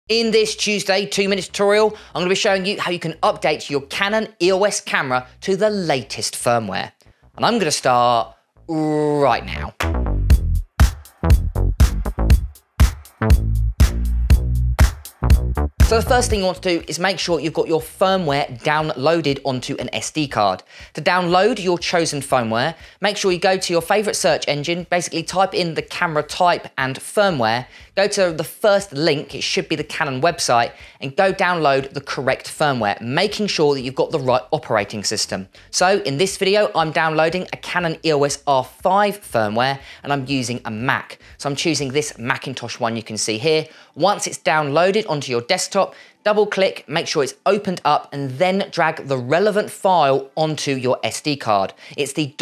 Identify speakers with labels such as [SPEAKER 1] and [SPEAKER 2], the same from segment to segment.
[SPEAKER 1] In this Tuesday 2-minute tutorial, I'm going to be showing you how you can update your Canon EOS camera to the latest firmware. And I'm going to start right now. So the first thing you want to do is make sure you've got your firmware downloaded onto an SD card. To download your chosen firmware, make sure you go to your favorite search engine, basically type in the camera type and firmware, go to the first link, it should be the Canon website, and go download the correct firmware, making sure that you've got the right operating system. So in this video, I'm downloading a Canon EOS R5 firmware, and I'm using a Mac. So I'm choosing this Macintosh one you can see here. Once it's downloaded onto your desktop, double click, make sure it's opened up, and then drag the relevant file onto your SD card. It's the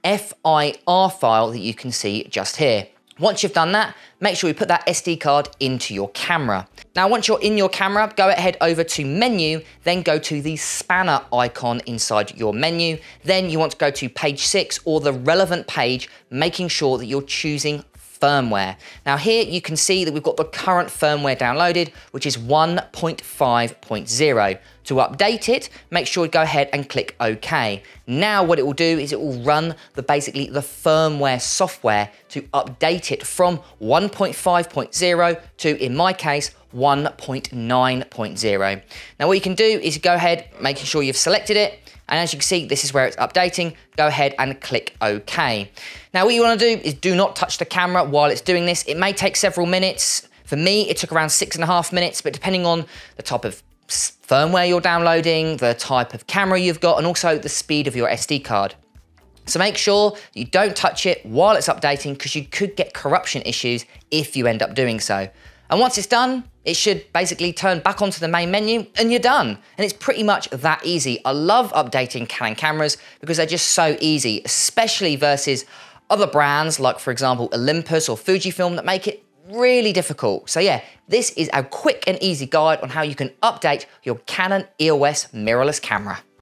[SPEAKER 1] .fir file that you can see just here. Once you've done that, make sure you put that SD card into your camera. Now, once you're in your camera, go ahead over to menu, then go to the spanner icon inside your menu. Then you want to go to page 6 or the relevant page, making sure that you're choosing firmware. Now here you can see that we've got the current firmware downloaded, which is 1.5.0. To update it, make sure you go ahead and click OK. Now what it will do is it will run basically the firmware software to update it from 1.5.0 to, in my case, 1.9.0. Now what you can do is go ahead, making sure you've selected it, and as you can see, this is where it's updating. Go ahead and click OK. Now what you want to do is do not touch the camera while it's doing this. It may take several minutes. For me, it took around 6.5 minutes, but depending on the type of firmware you're downloading, the type of camera you've got, and also the speed of your SD card. So make sure you don't touch it while it's updating, because you could get corruption issues if you end up doing so. And once it's done, it should basically turn back onto the main menu and you're done. And it's pretty much that easy. I love updating Canon cameras because they're just so easy, especially versus other brands like, for example, Olympus or Fujifilm that make it really difficult. So yeah, this is a quick and easy guide on how you can update your Canon EOS mirrorless camera.